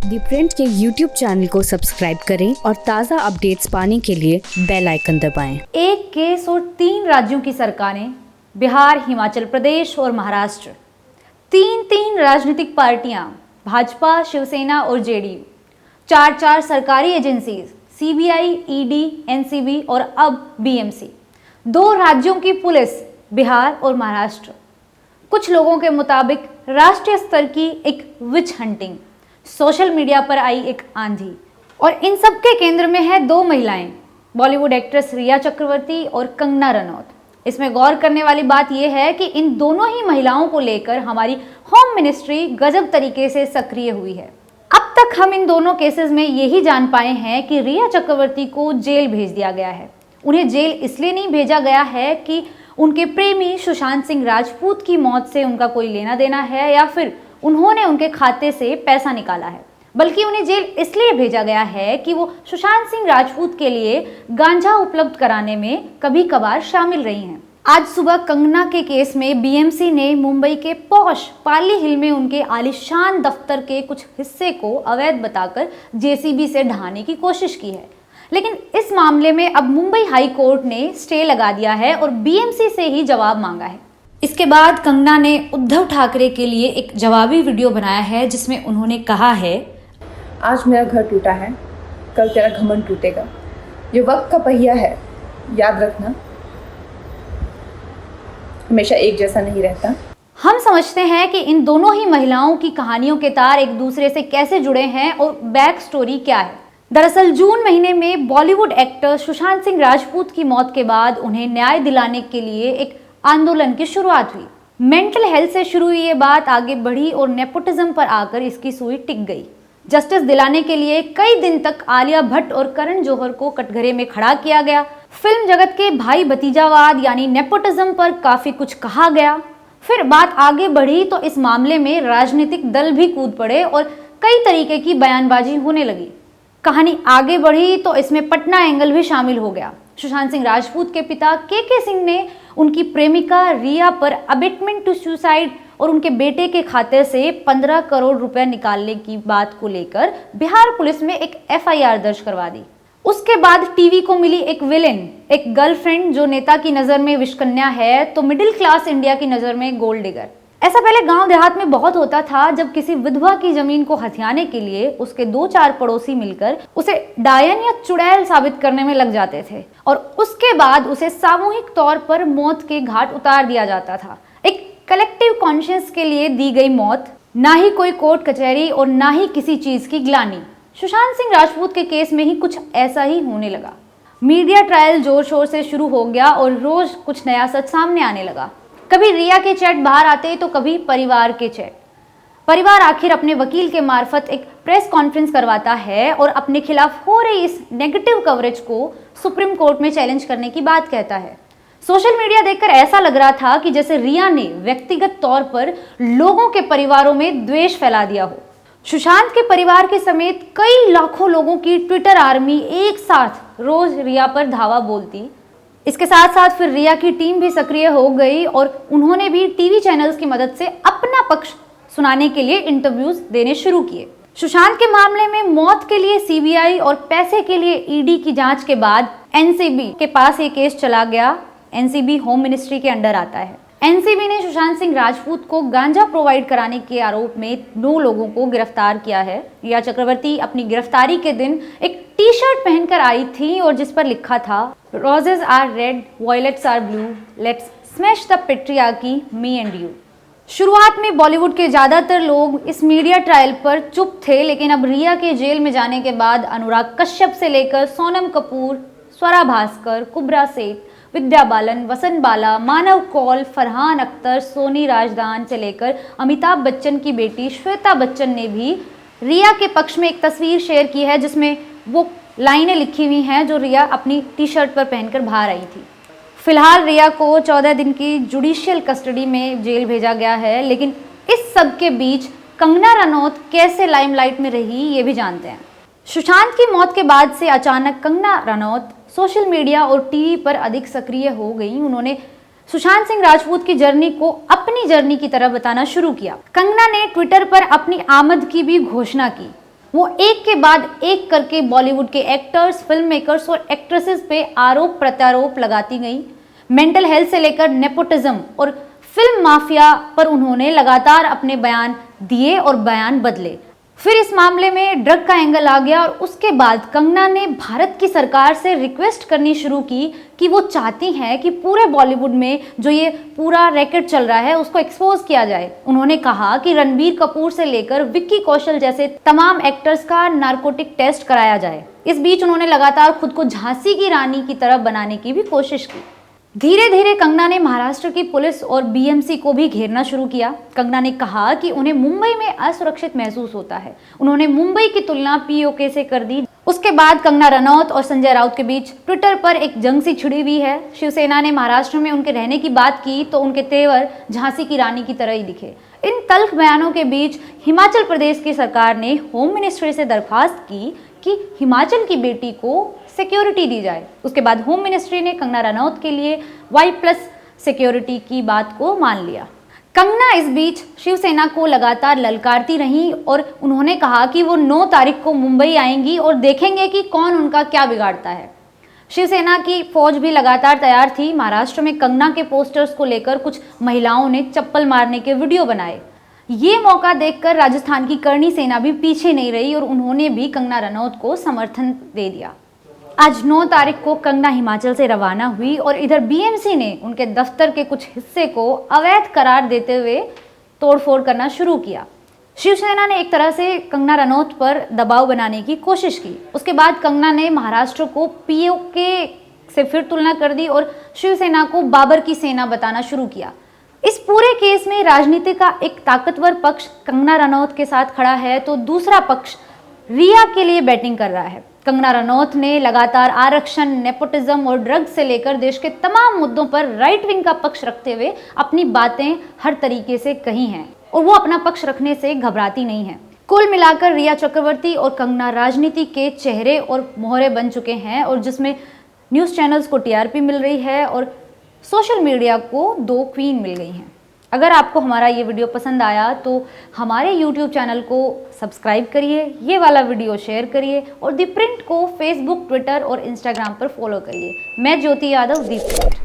दी print के YouTube channel को subscribe करें और ताज़ा अपडेट्स पाने के लिए बेल आइकन दबाएं। एक केस और 3 राज्यों की सरकारें, बिहार, हिमाचल प्रदेश और महाराष्ट्र, तीन राजनीतिक पार्टियां, भाजपा, शिवसेना और जेडीयू, 4 सरकारी एजेंसीज, सीबीआई, ईडी, एनसीबी और अब बीएमसी, 2 राज्यों की पुलिस, बिहार और महाराष्ट्र। कुछ लोगों के मुताबिक राष्ट्रीय स्तर की एक विच हंटिंग, सोशल मीडिया पर आई एक आंधी, और इन सब के केंद्र में है 2 महिलाएं, बॉलीवुड एक्ट्रेस रिया चक्रवर्ती और कंगना रनौत। इसमें गौर करने वाली बात यह है कि इन दोनों ही महिलाओं को लेकर हमारी होम मिनिस्ट्री गजब तरीके से सक्रिय हुई है। अब तक हम इन दोनों केसेस में यही जान पाए हैं कि रिया चक्रवर्ती को जेल भेज दिया गया है। उन्हें जेल इसलिए नहीं भेजा गया है कि उनके प्रेमी सुशांत सिंह राजपूत की मौत से उनका कोई लेना देना है या फिर उन्होंने उनके खाते से पैसा निकाला है, बल्कि उन्हें जेल इसलिए भेजा गया है कि वो सुशांत सिंह राजपूत के लिए गांजा उपलब्ध कराने में कभी कभार शामिल रही हैं। आज सुबह कंगना के केस में बीएमसी ने मुंबई के पॉश पाली हिल में उनके आलीशान दफ्तर के कुछ हिस्से को अवैध बताकर जेसीबी से ढहाने की कोशिश की है, लेकिन इस मामले में अब मुंबई हाई कोर्ट ने स्टे लगा दिया है और बीएमसी से ही जवाब मांगा है। इसके बाद कंगना ने उद्धव ठाकरे के लिए एक जवाबी वीडियो बनाया है जिसमें उन्होंने कहा है, आज मेरा घर टूटा है, कल तेरा घमंड टूटेगा। ये वक्त का पहिया है, याद रखना, हमेशा एक जैसा नहीं रहता। हम समझते हैं कि इन दोनों ही महिलाओं की कहानियों के तार एक दूसरे से कैसे जुड़े हैं और बैक स्टोरी क्या है। दरअसल जून महीने में बॉलीवुड एक्टर सुशांत सिंह राजपूत की मौत के बाद उन्हें न्याय दिलाने के लिए एक आंदोलन की शुरुआत हुई। मेंटल हेल्थ से शुरू हुई ये बात आगे बढ़ी और नेपोटिज्म पर आकर इसकी सुई टिक गई। जस्टिस दिलाने के लिए कई दिन तक आलिया भट्ट और करण जौहर को कटघरे में खड़ा किया गया। फिल्म जगत के भाई भतीजावाद यानी नेपोटिज्म पर काफी कुछ कहा गया। फिर बात आगे बढ़ी तो इस मामले में राजनीतिक दल भी कूद पड़े और कई तरीके की बयानबाजी होने लगी। कहानी आगे बढ़ी तो इसमें पटना एंगल भी शामिल हो गया। सुशांत सिंह राजपूत के पिता के सिंह ने उनकी प्रेमिका रिया पर अबेटमेंट टू सुसाइड और उनके बेटे के खाते से 15 करोड़ रुपए निकालने की बात को लेकर बिहार पुलिस में एक एफआईआर दर्ज करवा दी। उसके बाद टीवी को मिली एक विलेन, एक गर्लफ्रेंड जो नेता की नजर में विषकन्या है तो मिडिल क्लास इंडिया की नजर में गोल्ड डिगर। ऐसा पहले गांव देहात में बहुत होता था, जब किसी विधवा की जमीन को हथियाने के लिए उसके 2-4 पड़ोसी मिलकर उसे डायन या चुड़ैल साबित करने में लग जाते थे और उसके बाद उसे सामूहिक तौर पर मौत के घाट उतार दिया जाता था। एक कलेक्टिव कॉन्शियस के लिए दी गई मौत, ना ही कोई कोर्ट कचहरी और ना ही किसी चीज की ग्लानि। सुशांत सिंह राजपूत के केस में ही कुछ ऐसा ही होने लगा। मीडिया ट्रायल जोर शोर से शुरू हो गया और रोज कुछ नया सच सामने आने लगा। कभी रिया के चैट बाहर आते तो कभी परिवार के चैट। परिवार आखिर अपने वकील के मार्फत एक प्रेस कॉन्फ्रेंस करवाता है और अपने खिलाफ हो रही इस नेगेटिव कवरेज को सुप्रीम कोर्ट में चैलेंज करने की बात कहता है। सोशल मीडिया देखकर ऐसा लग रहा था कि जैसे रिया ने व्यक्तिगत तौर पर लोगों के परिवारों में द्वेष फैला दिया हो। सुशांत के परिवार के समेत कई लाखों लोगों की ट्विटर आर्मी एक साथ रोज रिया पर धावा बोलती। इसके साथ साथ फिर रिया की टीम भी सक्रिय हो गई और उन्होंने भी टीवी चैनल्स की मदद से अपना पक्ष सुनाने के लिए इंटरव्यूज देने शुरू किए। सुशांत के मामले में मौत के लिए सीबीआई और पैसे के लिए ईडी की जांच के बाद एनसीबी के पास ये केस चला गया। एनसीबी होम मिनिस्ट्री के अंडर आता है। एनसीबी ने सुशांत सिंह राजपूत को गांजा प्रोवाइड कराने के आरोप में 9 लोगों को गिरफ्तार किया है। रिया चक्रवर्ती अपनी गिरफ्तारी के दिन एक टी शर्ट पहनकर आई थी और जिस पर लिखा था, roses are red, violets are blue, let's smash the patriarchy, me and you. शुरुआत में बॉलीवुड के ज्यादातर लोग इस मीडिया ट्रायल पर चुप थे, लेकिन अब रिया के जेल में जाने के बाद अनुराग कश्यप से लेकर सोनम कपूर, स्वरा भास्कर, कुब्रा सेठ, विद्या बालन, वसंत बाला, मानव कौल, फरहान अख्तर, सोनी राजदान से लेकर अमिताभ बच्चन की बेटी श्वेता बच्चन ने भी रिया के पक्ष में एक तस्वीर शेयर की है जिसमें वो लाइनें लिखी हुई हैं जो रिया अपनी टी शर्ट पर पहनकर बाहर आई थी। फिलहाल रिया को 14 दिन की जुडिशियल कस्टडी में जेल भेजा गया है, लेकिन इस सब के बीच कंगना रनौत कैसे लाइमलाइट में रही ये भी जानते हैं। सुशांत की मौत के बाद से अचानक कंगना रनौत सोशल मीडिया और टीवी पर अधिक सक्रिय हो गई। उन्होंने सुशांत सिंह राजपूत की जर्नी को अपनी जर्नी की तरह बताना शुरू किया। कंगना ने ट्विटर पर अपनी आमद की भी घोषणा की। वो एक के बाद एक करके बॉलीवुड के एक्टर्स, फिल्म मेकर्स और एक्ट्रेसेस पे आरोप प्रत्यारोप लगाती गई। मेंटल हेल्थ से लेकर नेपोटिज्म और फिल्म माफिया पर उन्होंने लगातार अपने बयान दिए और बयान बदले। फिर इस मामले में ड्रग का एंगल आ गया और उसके बाद कंगना ने भारत की सरकार से रिक्वेस्ट करनी शुरू की कि वो चाहती हैं कि पूरे बॉलीवुड में जो ये पूरा रैकेट चल रहा है उसको एक्सपोज किया जाए। उन्होंने कहा कि रणबीर कपूर से लेकर विक्की कौशल जैसे तमाम एक्टर्स का नारकोटिक टेस्ट कराया जाए। इस बीच उन्होंने लगातार खुद को झांसी की रानी की तरह बनाने की भी कोशिश की। धीरे धीरे कंगना ने महाराष्ट्र की पुलिस और बीएमसी को भी घेरना शुरू किया। कंगना ने कहा कि उन्हें मुंबई में असुरक्षित महसूस होता है। उन्होंने मुंबई की तुलना पीओके से कर दी। उसके बाद कंगना रनौत और संजय राउत के बीच ट्विटर पर एक जंग सी छिड़ी हुई है। शिवसेना ने महाराष्ट्र में उनके रहने की बात की तो उनके तेवर झांसी की रानी की तरह ही दिखे। इन तल्ख बयानों के बीच हिमाचल प्रदेश की सरकार ने होम मिनिस्ट्री से दरखास्त की कि हिमाचल की बेटी को सिक्योरिटी दी जाए। उसके बाद होम मिनिस्ट्री ने कंगना रनौत के लिए Y+ सिक्योरिटी की बात को मान लिया। कंगना इस बीच शिवसेना को लगातार ललकारती रहीं और उन्होंने कहा कि वो 9 तारीख को मुंबई आएंगी और देखेंगे कि कौन उनका क्या बिगाड़ता है। शिवसेना की फौज भी लगातार तैयार थी। महाराष्ट्र में कंगना के पोस्टर्स को लेकर कुछ महिलाओं ने चप्पल मारने के वीडियो बनाए। ये मौका देखकर राजस्थान की करणी सेना भी पीछे नहीं रही और उन्होंने भी कंगना रनौत को समर्थन दे दिया। आज 9 तारीख को कंगना हिमाचल से रवाना हुई और इधर बीएमसी ने उनके दफ्तर के कुछ हिस्से को अवैध करार देते हुए तोड़फोड़ करना शुरू किया। शिवसेना ने एक तरह से कंगना रनौत पर दबाव बनाने की कोशिश की। उसके बाद कंगना ने महाराष्ट्र को पीओके से फिर तुलना कर दी और शिवसेना को बाबर की सेना बताना शुरू किया। इस पूरे केस में राजनीति का एक ताकतवर पक्ष कंगना रनौत के साथ खड़ा है तो दूसरा पक्ष रिया के लिए बैटिंग कर रहा है। कंगना रनौत ने लगातार आरक्षण, नेपोटिज्म और ड्रग्स से लेकर देश के तमाम मुद्दों पर राइट विंग का पक्ष रखते हुए अपनी बातें हर तरीके से कही हैं और वो अपना पक्ष रखने से घबराती नहीं है। कुल मिलाकर रिया चक्रवर्ती और कंगना राजनीति के चेहरे और मोहरे बन चुके हैं और जिसमें न्यूज़ चैनल्स को टीआरपी मिल रही है और सोशल मीडिया को 2 क्वीन मिल गई हैं। अगर आपको हमारा ये वीडियो पसंद आया तो हमारे YouTube चैनल को सब्सक्राइब करिए, ये वाला वीडियो शेयर करिए और दी प्रिंट को फेसबुक, ट्विटर और इंस्टाग्राम पर फॉलो करिए। मैं ज्योति यादव, दी प्रिंट।